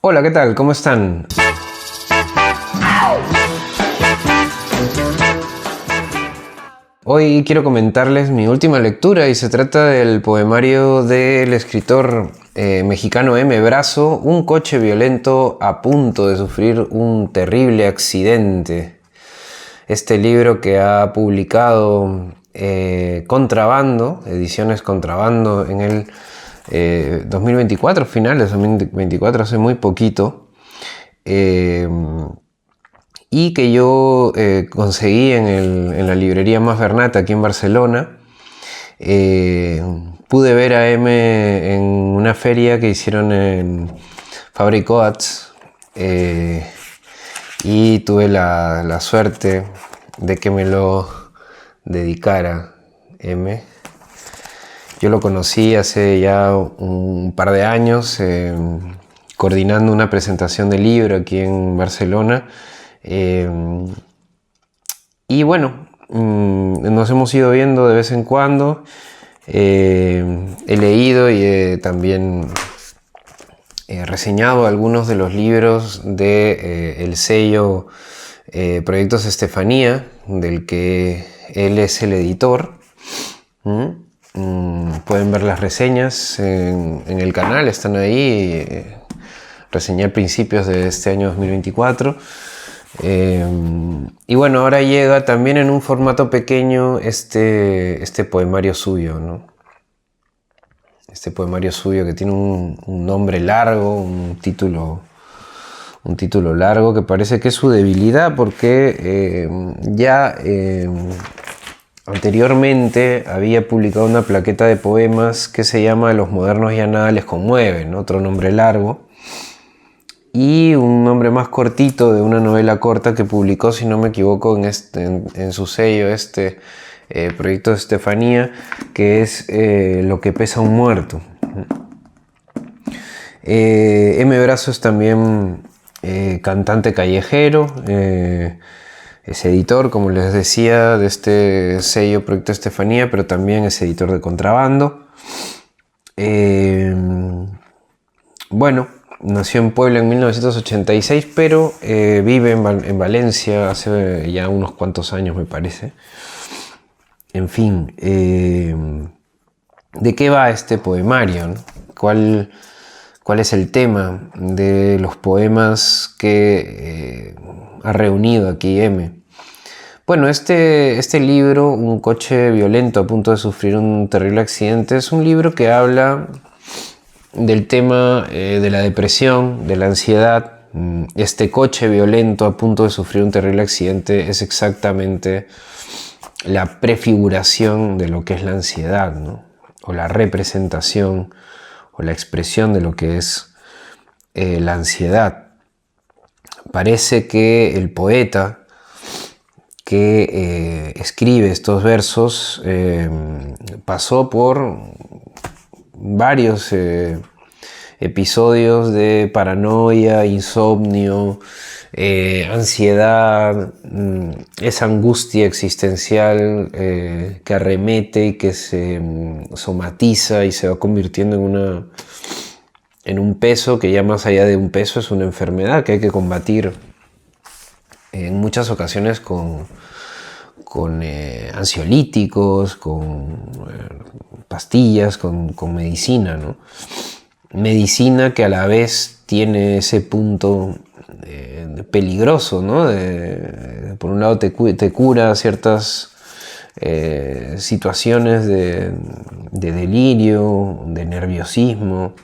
Hola, ¿qué tal? ¿Cómo están? Hoy quiero comentarles mi última lectura y se trata del poemario del escritor mexicano M. Brazo, Un coche violento a punto de sufrir un terrible accidente. Este libro que ha publicado Contrabando, Ediciones Contrabando, en el 2024, finales de 2024, hace muy poquito. Y que yo conseguí en la librería Más Bernat aquí en Barcelona. Pude ver a M en una feria que hicieron en Fabri Coats y tuve la suerte de que me lo dedicara M. Yo lo conocí hace ya un par de años coordinando una presentación de libro aquí en Barcelona. Y bueno, nos hemos ido viendo de vez en cuando. He leído y he también reseñado algunos de los libros de el sello Proyectos Estefanía, del que él es el editor. Pueden ver las reseñas en el canal, están ahí. Reseñé a principios de este año 2024. Y bueno, ahora llega también en un formato pequeño este poemario suyo, ¿no? Este poemario suyo que tiene un nombre largo, un título largo, que parece que es su debilidad, porque anteriormente había publicado una plaqueta de poemas que se llama Los modernos ya nada les conmueven, ¿no? Otro nombre largo. Y un nombre más cortito de una novela corta que publicó, si no me equivoco, en su sello, Proyecto de Estefanía, que es Lo que pesa un muerto. M. Brazo es también cantante callejero, es editor, como les decía, de este sello Proyecto Estefanía, pero también es editor de Contrabando. Bueno, nació en Puebla en 1986, pero vive en Valencia hace ya unos cuantos años, me parece. En fin, ¿de qué va este poemario, ¿no? ¿Cuál es el tema de los poemas que ha reunido aquí M? Bueno, este libro, Un coche violento a punto de sufrir un terrible accidente, es un libro que habla del tema de la depresión, de la ansiedad. Este coche violento a punto de sufrir un terrible accidente es exactamente la prefiguración de lo que es la ansiedad, ¿no? O la representación o la expresión de lo que es la ansiedad. Parece que el poeta que escribe estos versos pasó por varios episodios de paranoia, insomnio, ansiedad, esa angustia existencial que arremete y que se somatiza y se va convirtiendo en un peso que ya más allá de un peso es una enfermedad que hay que combatir en muchas ocasiones con ansiolíticos, con pastillas, con medicina, ¿no? Medicina que a la vez tiene ese punto peligroso, ¿no? Por un lado te cura ciertas situaciones de delirio, de nerviosismo,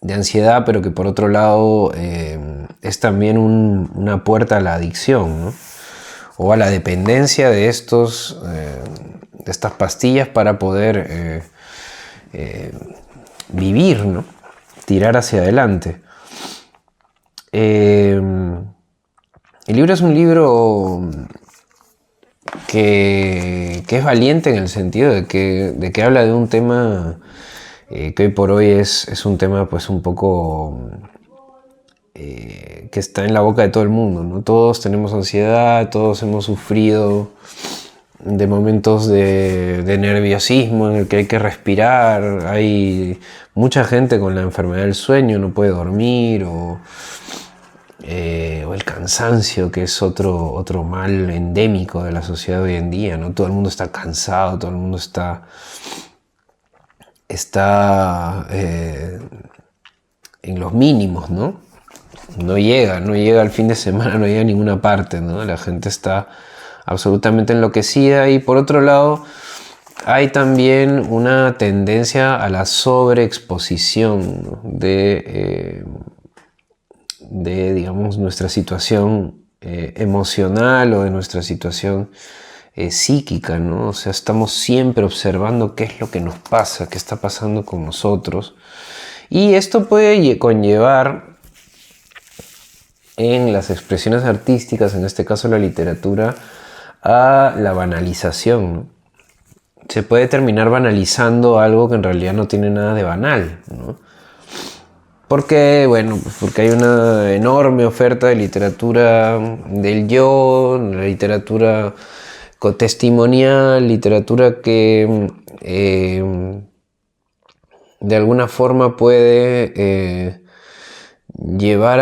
de ansiedad, pero que por otro lado es también una puerta a la adicción, ¿no? O a la dependencia de estas pastillas para poder vivir, ¿no? Tirar hacia adelante. El libro es un libro que es valiente en el sentido de que habla de un tema que hoy por hoy es un tema pues un poco que está en la boca de todo el mundo, ¿no? Todos tenemos ansiedad, todos hemos sufrido de momentos de nerviosismo en el que hay que respirar. Hay mucha gente con la enfermedad del sueño, no puede dormir, o el cansancio, que es otro mal endémico de la sociedad hoy en día, ¿no? Todo el mundo está cansado, todo el mundo está en los mínimos, ¿no? No llega el fin de semana, no llega a ninguna parte, ¿no? La gente está absolutamente enloquecida. Y por otro lado, hay también una tendencia a la sobreexposición, ¿no? de digamos, nuestra situación emocional, o de nuestra situación psíquica, ¿no? O sea, estamos siempre observando qué es lo que nos pasa, qué está pasando con nosotros. Y esto puede conllevar en las expresiones artísticas, en este caso la literatura, a la banalización, ¿no? Se puede terminar banalizando algo que en realidad no tiene nada de banal, ¿no? Porque, bueno, porque hay una enorme oferta de literatura del yo, la literatura testimonial, literatura que de alguna forma puede llevar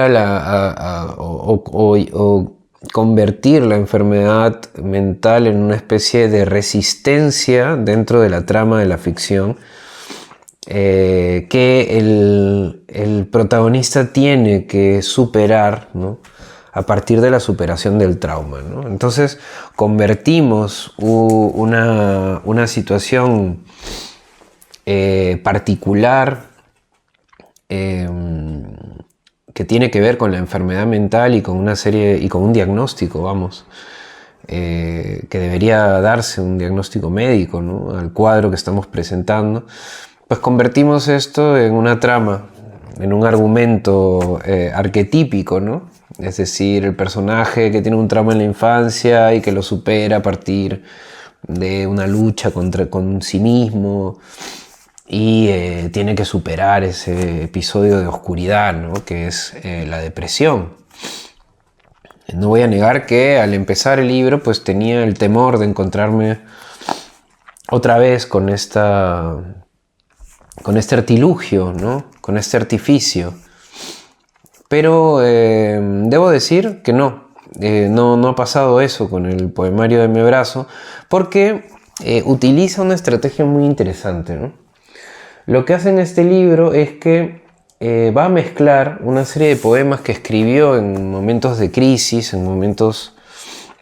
o convertir la enfermedad mental en una especie de resistencia dentro de la trama de la ficción, que el protagonista tiene que superar, ¿no? A partir de la superación del trauma, ¿no? Entonces convertimos una situación particular que tiene que ver con la enfermedad mental y con una serie y con un diagnóstico, vamos, que debería darse un diagnóstico médico, ¿no? Al cuadro que estamos presentando. Pues convertimos esto en una trama, en un argumento arquetípico, ¿no? Es decir, el personaje que tiene un trauma en la infancia y que lo supera a partir de una lucha con sí mismo, y tiene que superar ese episodio de oscuridad, ¿no? Que es la depresión. No voy a negar que al empezar el libro pues tenía el temor de encontrarme otra vez con este artilugio, ¿no? Con este artificio. Pero debo decir que no ha pasado eso con el poemario de Mebrazo, porque utiliza una estrategia muy interesante, ¿no? Lo que hace en este libro es que va a mezclar una serie de poemas que escribió en momentos de crisis, en momentos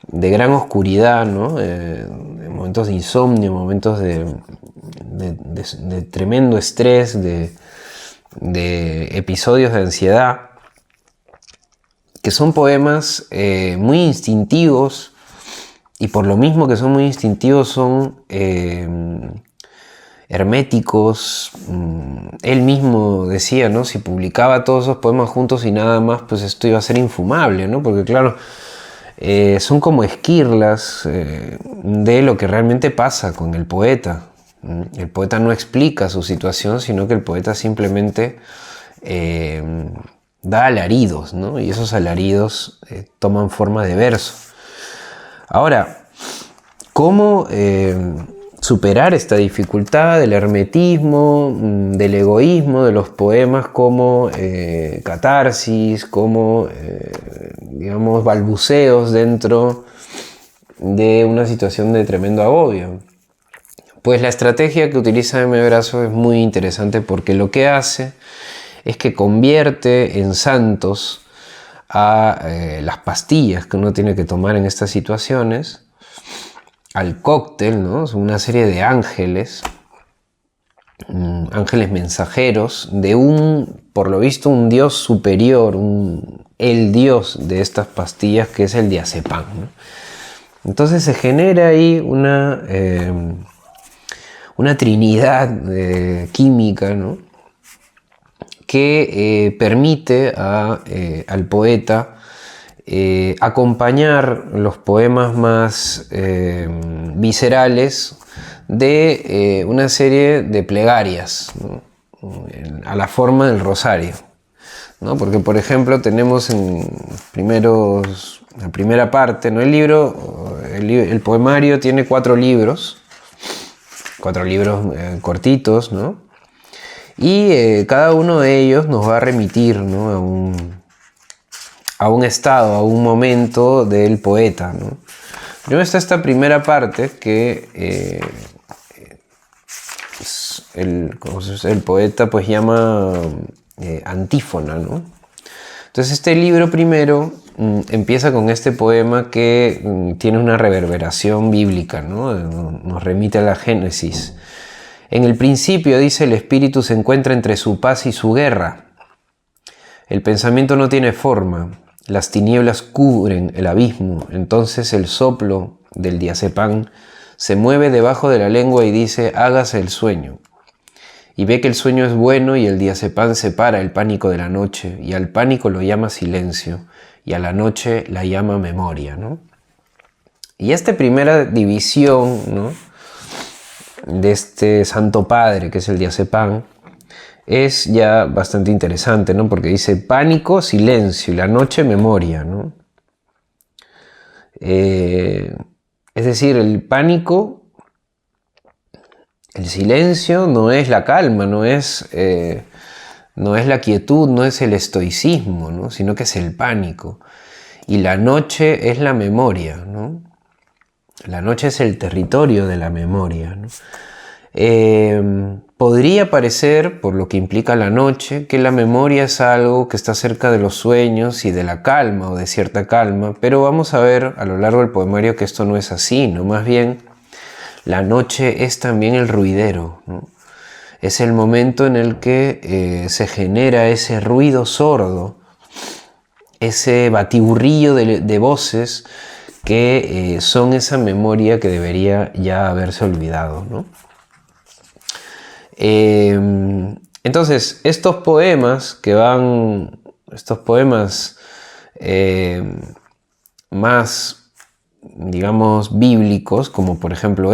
de gran oscuridad, ¿no? En momentos de insomnio, momentos de tremendo estrés, de episodios de ansiedad, que son poemas muy instintivos, y por lo mismo que son muy instintivos son herméticos. Él mismo decía, ¿no? Si publicaba todos esos poemas juntos y nada más, pues esto iba a ser infumable, ¿no? Porque claro, son como esquirlas de lo que realmente pasa con el poeta. El poeta no explica su situación, sino que el poeta simplemente da alaridos, ¿no? Y esos alaridos toman forma de verso. Ahora, ¿cómo superar esta dificultad del hermetismo, del egoísmo de los poemas como catarsis, como digamos balbuceos dentro de una situación de tremendo agobio? Pues la estrategia que utiliza Mebrazo es muy interesante, porque lo que hace es que convierte en santos a las pastillas que uno tiene que tomar en estas situaciones, al cóctel, ¿no? Son una serie de ángeles mensajeros de por lo visto, un dios superior, el dios de estas pastillas, que es el diazepam, ¿no? Entonces se genera ahí una trinidad química, ¿no? Que permite al poeta acompañar los poemas más viscerales de una serie de plegarias, ¿no? A la forma del rosario, ¿no? Porque, por ejemplo, tenemos en la primera parte, ¿no? El libro el poemario tiene 4 libros cortitos, ¿no? Y cada uno de ellos nos va a remitir, ¿no? a un estado, a un momento del poeta, ¿no? Primero está esta primera parte que el poeta pues llama antífona, ¿no? Entonces este libro primero empieza con este poema que tiene una reverberación bíblica, ¿no? Nos remite a la Génesis. En el principio, dice, el espíritu se encuentra entre su paz y su guerra. El pensamiento no tiene forma. Las tinieblas cubren el abismo. Entonces el soplo del diazepam se mueve debajo de la lengua y dice, hágase el sueño. Y ve que el sueño es bueno y el diazepam separa el pánico de la noche, y al pánico lo llama silencio, y a la noche la llama memoria, ¿no? Y esta primera división, ¿no?, de este Santo Padre, que es el diazepam, es ya bastante interesante, ¿no? Porque dice pánico, silencio, y la noche memoria, ¿no? Es decir, el pánico, el silencio no es la calma, no es la quietud, no es el estoicismo, ¿no?, sino que es el pánico. Y la noche es la memoria, ¿no? La noche es el territorio de la memoria, ¿no? Podría parecer, por lo que implica la noche, que la memoria es algo que está cerca de los sueños y de la calma o de cierta calma, pero vamos a ver a lo largo del poemario que esto no es así, ¿no? Más bien, la noche es también el ruidero, ¿no? Es el momento en el que se genera ese ruido sordo, ese batiburrillo de voces que son esa memoria que debería ya haberse olvidado, ¿no? Entonces, estos poemas más, digamos, bíblicos, como por ejemplo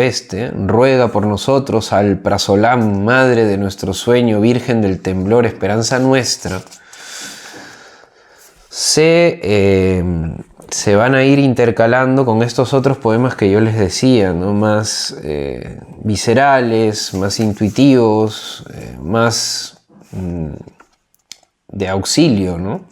ruega por nosotros al Prazolam, madre de nuestro sueño, virgen del temblor, esperanza nuestra, se van a ir intercalando con estos otros poemas que yo les decía, ¿no?, más viscerales, más intuitivos, más de auxilio, ¿no?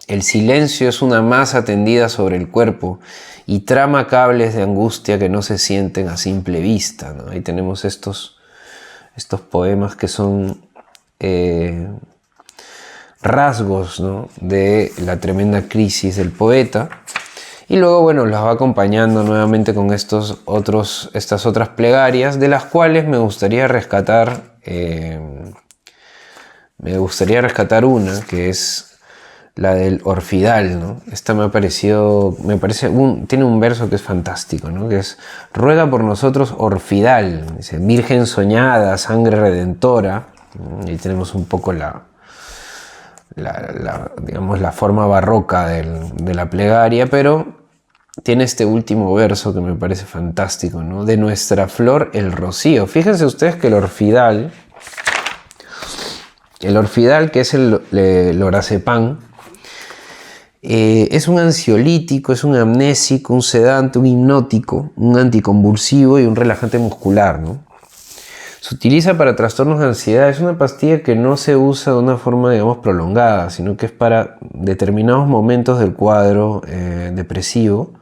El silencio es una masa tendida sobre el cuerpo y trama cables de angustia que no se sienten a simple vista, ¿no? Ahí tenemos estos poemas que son rasgos, ¿no?, de la tremenda crisis del poeta. Y luego, bueno, las va acompañando nuevamente con estas otras plegarias, de las cuales me gustaría rescatar una, que es la del Orfidal, ¿no? Esta tiene un verso que es fantástico, ¿no?, que es: ruega por nosotros, Orfidal, dice, virgen soñada, sangre redentora. Y tenemos un poco digamos, la forma barroca de la plegaria, pero tiene este último verso que me parece fantástico, ¿no? De nuestra flor el rocío. Fíjense ustedes que el orfidal, que es el lorazepam, es un ansiolítico, es un amnésico, un sedante, un hipnótico, un anticonvulsivo y un relajante muscular, ¿no? Se utiliza para trastornos de ansiedad. Es una pastilla que no se usa de una forma, digamos, prolongada, sino que es para determinados momentos del cuadro depresivo,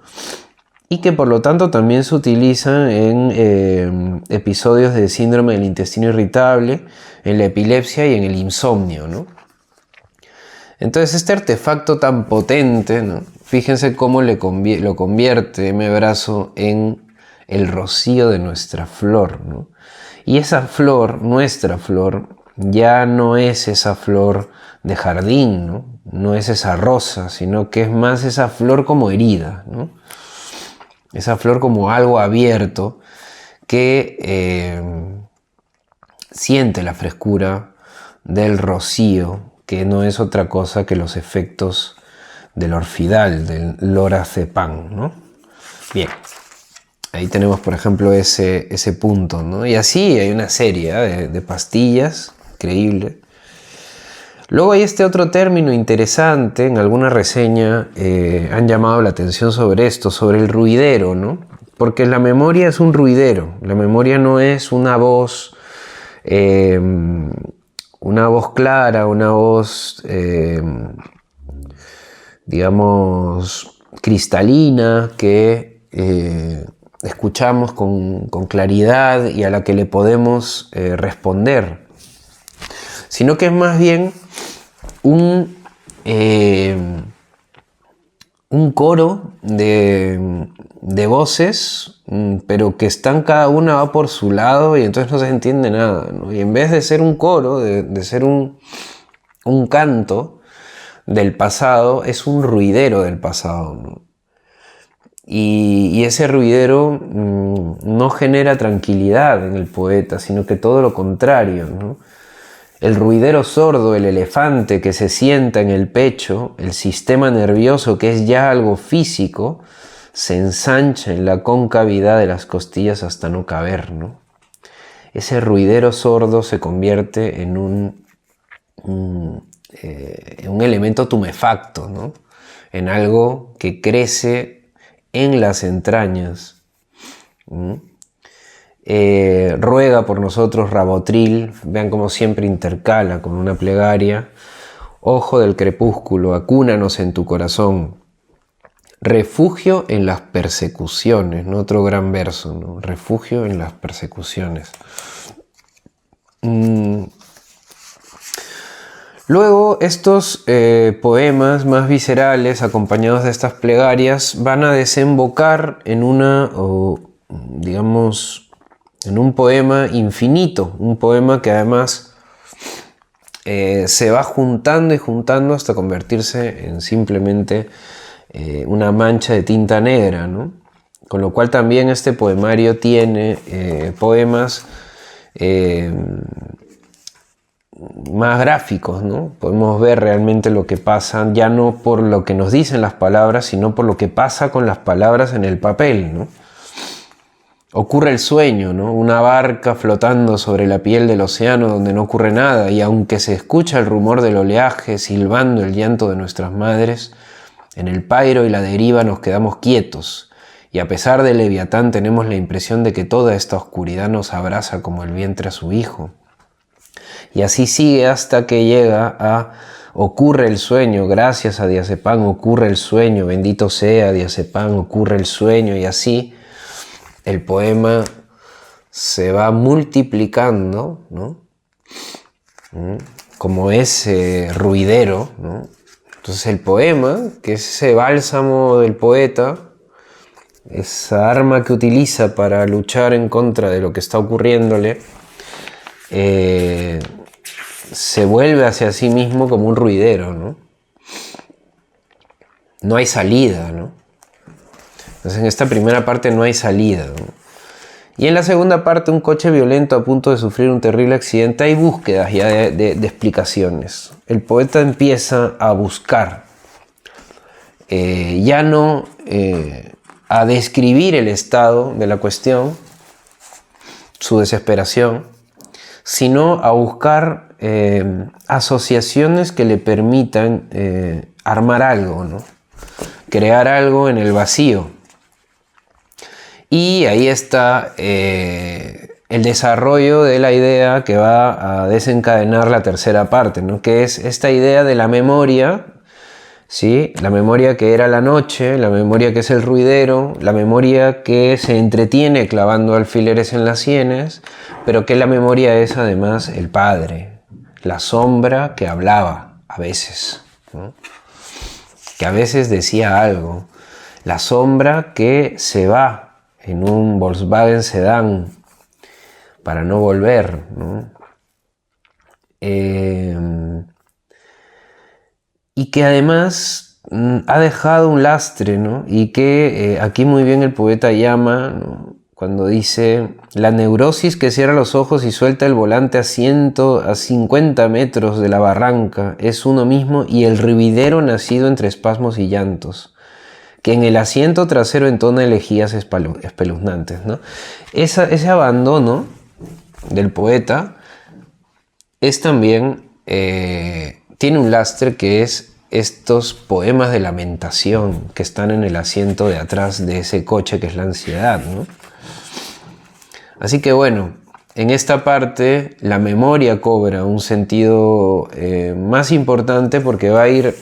y que por lo tanto también se utiliza en episodios de síndrome del intestino irritable, en la epilepsia y en el insomnio, ¿no? Entonces este artefacto tan potente, ¿no?, fíjense cómo lo convierte M-Brazo en el rocío de nuestra flor, ¿no? Y esa flor, nuestra flor, ya no es esa flor de jardín, ¿no? No es esa rosa, sino que es más esa flor como herida, ¿no? Esa flor como algo abierto que siente la frescura del rocío, que no es otra cosa que los efectos del orfidal, del lorazepam, ¿no? Bien. Ahí tenemos, por ejemplo, ese punto, ¿no? Y así hay una serie de pastillas, increíble. Luego hay este otro término interesante, en alguna reseña han llamado la atención sobre esto, sobre el ruidero, ¿no? Porque la memoria es un ruidero, la memoria no es una voz clara, una voz, digamos, cristalina que escuchamos con claridad y a la que le podemos responder, sino que es más bien un coro de voces, pero que están cada una va por su lado y entonces no se entiende nada, ¿no? Y en vez de ser un coro, de ser un canto del pasado, es un ruidero del pasado, ¿no? Y ese ruidero no genera tranquilidad en el poeta, sino que todo lo contrario, ¿no? El ruidero sordo, el elefante que se sienta en el pecho, el sistema nervioso que es ya algo físico, se ensancha en la concavidad de las costillas hasta no caber, ¿no? Ese ruidero sordo se convierte en un elemento tumefacto, ¿no? En algo que crece en las entrañas. Ruega por nosotros Rabotril, vean cómo siempre intercala con una plegaria. Ojo del crepúsculo, acúnanos en tu corazón. Refugio en las persecuciones, ¿no? Otro gran verso, ¿no? Refugio en las persecuciones. Luego estos poemas más viscerales, acompañados de estas plegarias, van a desembocar en en un poema infinito, un poema que además se va juntando y juntando hasta convertirse en simplemente una mancha de tinta negra, ¿no? Con lo cual también este poemario tiene poemas más gráficos, ¿no? Podemos ver realmente lo que pasa, ya no por lo que nos dicen las palabras, sino por lo que pasa con las palabras en el papel, ¿no? Ocurre el sueño, ¿no? Una barca flotando sobre la piel del océano donde no ocurre nada, y aunque se escucha el rumor del oleaje silbando el llanto de nuestras madres, en el pairo y la deriva nos quedamos quietos, y a pesar del Leviatán tenemos la impresión de que toda esta oscuridad nos abraza como el vientre a su hijo. Y así sigue hasta que llega a ocurre el sueño, gracias a Diazepam ocurre el sueño, bendito sea Diazepam, ocurre el sueño, y así el poema se va multiplicando, ¿no? Como ese ruidero, ¿no? Entonces el poema, que es ese bálsamo del poeta, esa arma que utiliza para luchar en contra de lo que está ocurriéndole, se vuelve hacia sí mismo como un ruidero, ¿no? No hay salida, ¿no? Entonces en esta primera parte no hay salida, ¿no? Y en la segunda parte, un coche violento a punto de sufrir un terrible accidente, hay búsquedas ya de explicaciones. El poeta empieza a buscar, ya no a describir el estado de la cuestión, su desesperación, sino a buscar asociaciones que le permitan armar algo, ¿no? Crear algo en el vacío. Y ahí está el desarrollo de la idea que va a desencadenar la tercera parte, ¿no? Que es esta idea de la memoria, ¿sí? La memoria que era la noche, la memoria que es el ruidero, la memoria que se entretiene clavando alfileres en las sienes, pero que la memoria es además el padre, la sombra que hablaba a veces, ¿no? Que a veces decía algo, la sombra que se va en un Volkswagen Sedán para no volver, ¿no? Y que además ha dejado un lastre, ¿no? Y que aquí muy bien el poeta llama, ¿no? Cuando dice la neurosis que cierra los ojos y suelta el volante a 50 metros de la barranca es uno mismo, y el ruidero nacido entre espasmos y llantos, que en el asiento trasero entona elegías espeluznantes, ¿no? Ese abandono del poeta es también tiene un lastre que es estos poemas de lamentación que están en el asiento de atrás de ese coche que es la ansiedad, ¿no? Así que bueno, en esta parte la memoria cobra un sentido más importante porque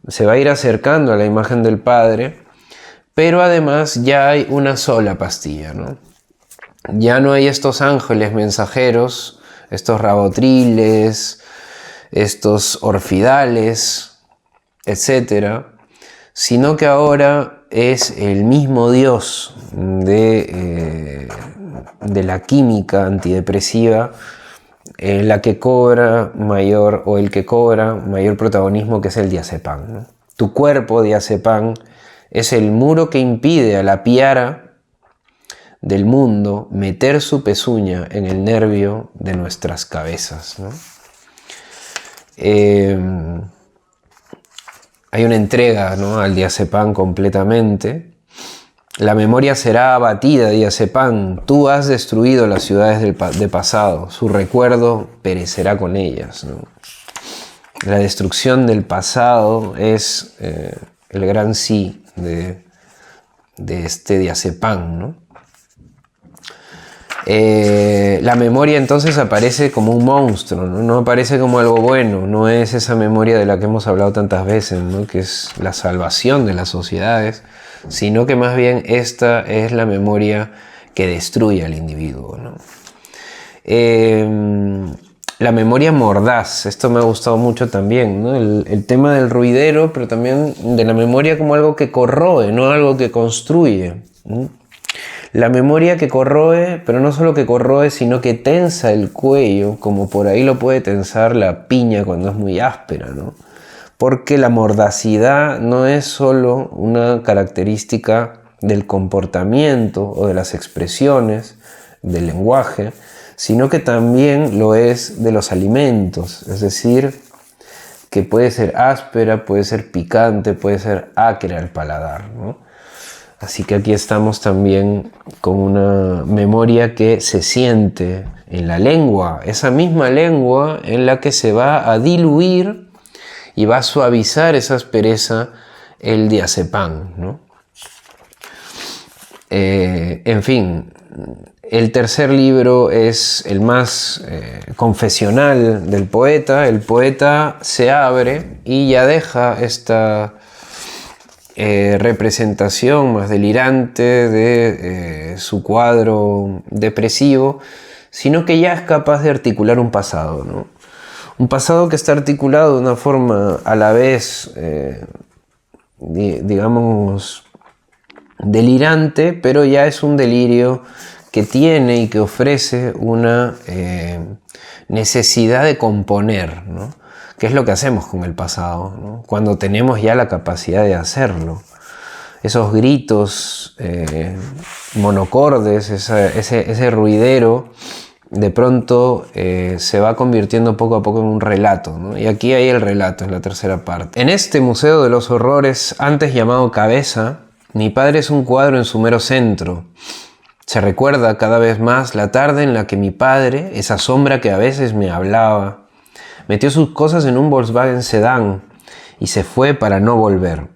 se va a ir acercando a la imagen del Padre, pero además ya hay una sola pastilla, ¿no? Ya no hay estos ángeles mensajeros, estos rabotriles, estos orfidales, etcétera, sino que ahora es el mismo Dios de la química antidepresiva la que cobra mayor, o el que cobra mayor protagonismo, que es el diazepam, ¿no? Tu cuerpo, diazepam, es el muro que impide a la piara del mundo meter su pezuña en el nervio de nuestras cabezas, ¿no? Hay una entrega, ¿no?, al diazepam completamente. La memoria será abatida, diazepam. Tú has destruido las ciudades del pasado. Su recuerdo perecerá con ellas, ¿no? La destrucción del pasado es el gran sí de este diazepam, ¿no? La memoria entonces aparece como un monstruo, ¿no? No aparece como algo bueno, no es esa memoria de la que hemos hablado tantas veces, ¿no?, que es la salvación de las sociedades, sino que más bien esta es la memoria que destruye al individuo, ¿no? La memoria mordaz, esto me ha gustado mucho también, ¿no? El tema del ruidero, pero también de la memoria como algo que corroe, no algo que construye, ¿no? La memoria que corroe, pero no solo que corroe, sino que tensa el cuello, como por ahí lo puede tensar la piña cuando es muy áspera, ¿no? Porque la mordacidad no es solo una característica del comportamiento o de las expresiones, del lenguaje, sino que también lo es de los alimentos, es decir, que puede ser áspera, puede ser picante, puede ser acre al paladar, ¿no? Así que aquí estamos también con una memoria que se siente en la lengua, esa misma lengua en la que se va a diluir y va a suavizar esa aspereza el diazepam, ¿no? En fin, el tercer libro es el más confesional del poeta. El poeta se abre y ya deja esta representación más delirante de su cuadro depresivo, sino que ya es capaz de articular un pasado, ¿no? Un pasado que está articulado de una forma a la vez, digamos, delirante, pero ya es un delirio que tiene y que ofrece una necesidad de componer, ¿no? ¿Qué es lo que hacemos con el pasado, ¿no?, cuando tenemos ya la capacidad de hacerlo? Esos gritos monocordes, ese ruidero, de pronto se va convirtiendo poco a poco en un relato, ¿no? Y aquí hay el relato, en la tercera parte. En este Museo de los Horrores, antes llamado Cabeza, mi padre es un cuadro en su mero centro. Se recuerda cada vez más la tarde en la que mi padre, esa sombra que a veces me hablaba, metió sus cosas en un Volkswagen Sedán y se fue para no volver.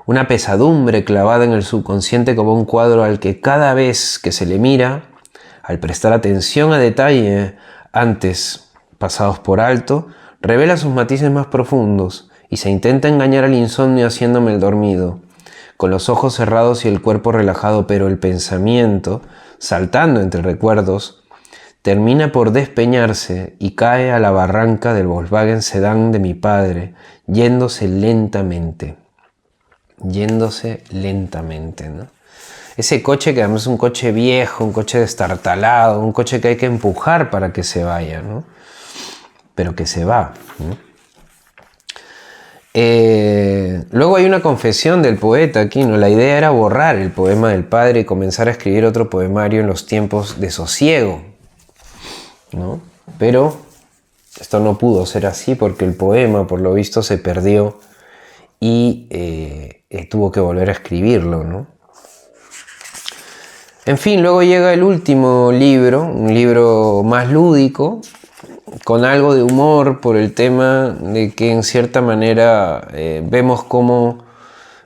Una pesadumbre clavada en el subconsciente como un cuadro al que cada vez que se le mira, al prestar atención a detalle antes pasados por alto, revela sus matices más profundos y se intenta engañar al insomnio haciéndome el dormido, con los ojos cerrados y el cuerpo relajado, pero el pensamiento, saltando entre recuerdos, termina por despeñarse y cae a la barranca del Volkswagen Sedán de mi padre, yéndose lentamente, ¿no? Ese coche que además es un coche viejo, un coche destartalado, un coche que hay que empujar para que se vaya, ¿no? Pero que se va, ¿no? Luego hay una confesión del poeta aquí, ¿no? La idea era borrar el poema del padre y comenzar a escribir otro poemario en los tiempos de sosiego, ¿no? Pero esto no pudo ser así porque el poema, por lo visto, se perdió y tuvo que volver a escribirlo, ¿no? En fin, luego llega el último libro, un libro más lúdico, con algo de humor por el tema de que en cierta manera vemos cómo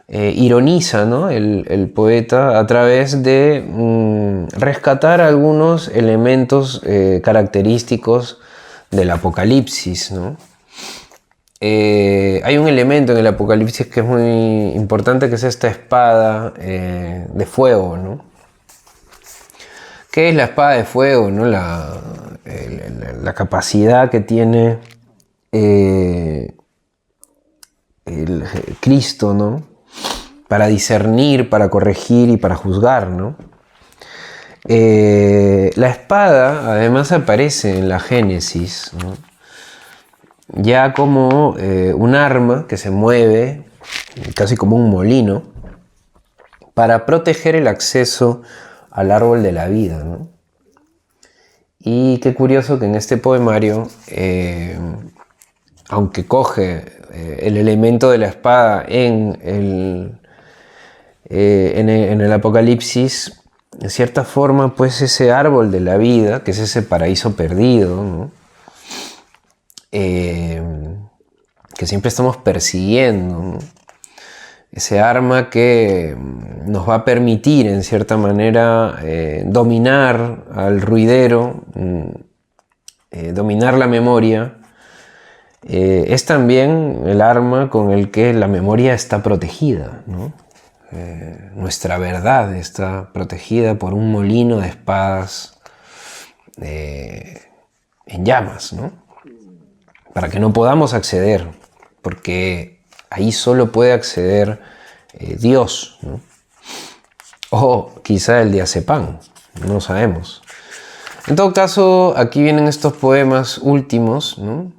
ironiza, ¿no?, el poeta a través de rescatar algunos elementos característicos del Apocalipsis, ¿no? Hay un elemento en el Apocalipsis que es muy importante, que es esta espada de fuego, ¿no? ¿Qué es la espada de fuego, ¿no? La capacidad que tiene el Cristo, ¿no?, para discernir, para corregir y para juzgar, ¿no? La espada además aparece en la Génesis, ¿no?, ya como un arma que se mueve casi como un molino para proteger el acceso al árbol de la vida, ¿no? Y qué curioso que en este poemario, aunque coge el elemento de la espada en el Apocalipsis, de cierta forma, pues ese árbol de la vida, que es ese paraíso perdido, ¿no?, que siempre estamos persiguiendo, ¿no?, ese arma que nos va a permitir, en cierta manera, dominar al ruidero, dominar la memoria, es también el arma con el que la memoria está protegida, ¿no? Nuestra verdad está protegida por un molino de espadas en llamas, ¿no?, para que no podamos acceder, porque ahí solo puede acceder Dios, ¿no?, o quizá el diazepam, no sabemos. En todo caso, aquí vienen estos poemas últimos, ¿no?,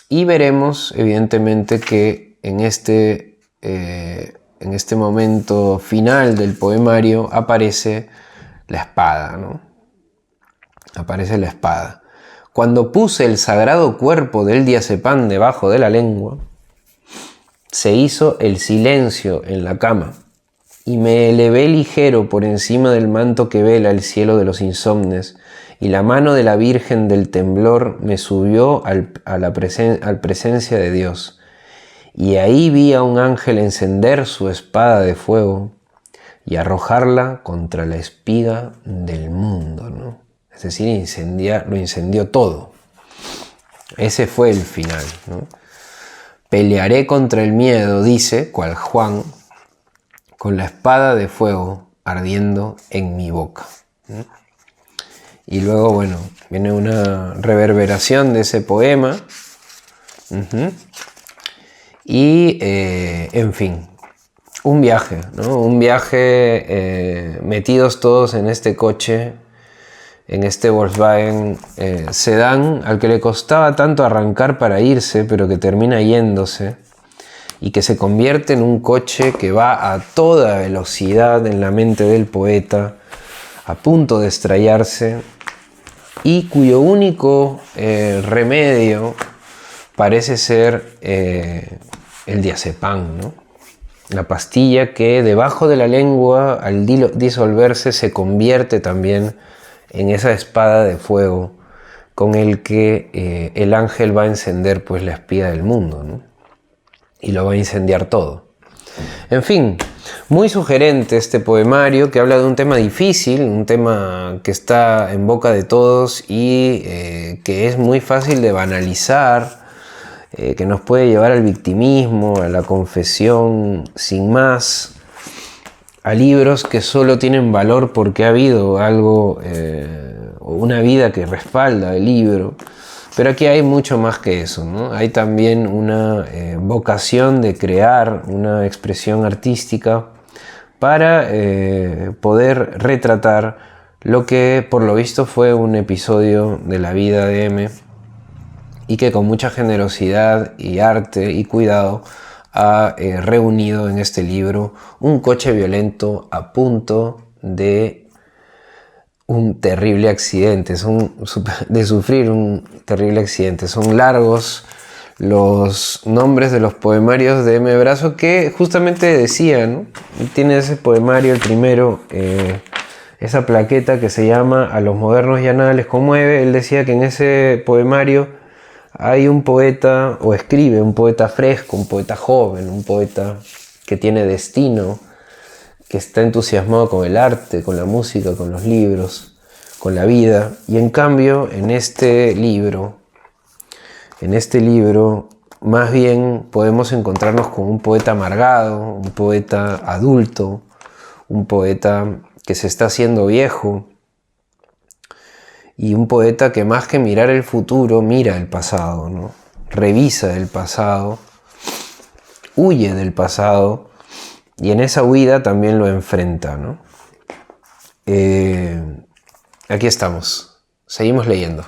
y veremos evidentemente que en este momento final del poemario aparece la espada, ¿no? Aparece la espada. Cuando puse el sagrado cuerpo del diazepam debajo de la lengua, se hizo el silencio en la cama y me elevé ligero por encima del manto que vela el cielo de los insomnes, y la mano de la Virgen del temblor me subió al presencia de Dios. Y ahí vi a un ángel encender su espada de fuego y arrojarla contra la espiga del mundo, ¿no? Es decir, lo incendió todo. Ese fue el final, ¿no? Pelearé contra el miedo, dice, cual Juan, con la espada de fuego ardiendo en mi boca, ¿no? Y luego, bueno, viene una reverberación de ese poema. Y, en fin, un viaje, ¿no? Un viaje metidos todos en este coche, en este Volkswagen sedán, al que le costaba tanto arrancar para irse, pero que termina yéndose, y que se convierte en un coche que va a toda velocidad en la mente del poeta, a punto de estrellarse, y cuyo único remedio parece ser el diazepam, ¿no?, la pastilla que debajo de la lengua, al disolverse, se convierte también en esa espada de fuego con el que el ángel va a encender, pues, la espiga del mundo, ¿no?, y lo va a incendiar todo. En fin, muy sugerente este poemario, que habla de un tema difícil, un tema que está en boca de todos y que es muy fácil de banalizar, que nos puede llevar al victimismo, a la confesión sin más, a libros que solo tienen valor porque ha habido algo, una vida que respalda el libro. Pero aquí hay mucho más que eso, ¿no? Hay también una vocación de crear una expresión artística para poder retratar lo que por lo visto fue un episodio de la vida de M, y que con mucha generosidad y arte y cuidado ha reunido en este libro un coche violento a punto de un terrible accidente, de sufrir un terrible accidente. Son largos los nombres de los poemarios de M. Brazo, que justamente decía, ¿no? Tiene ese poemario, el primero, esa plaqueta que se llama A los modernos ya nada les conmueve. Él decía que en ese poemario hay un poeta, o escribe un poeta fresco, un poeta joven, un poeta que tiene destino, que está entusiasmado con el arte, con la música, con los libros, con la vida. Y en cambio, en este libro, más bien podemos encontrarnos con un poeta amargado, un poeta adulto, un poeta que se está haciendo viejo, y un poeta que más que mirar el futuro, mira el pasado, ¿no? Revisa el pasado, huye del pasado, y en esa huida también lo enfrenta, ¿no? Aquí estamos, seguimos leyendo.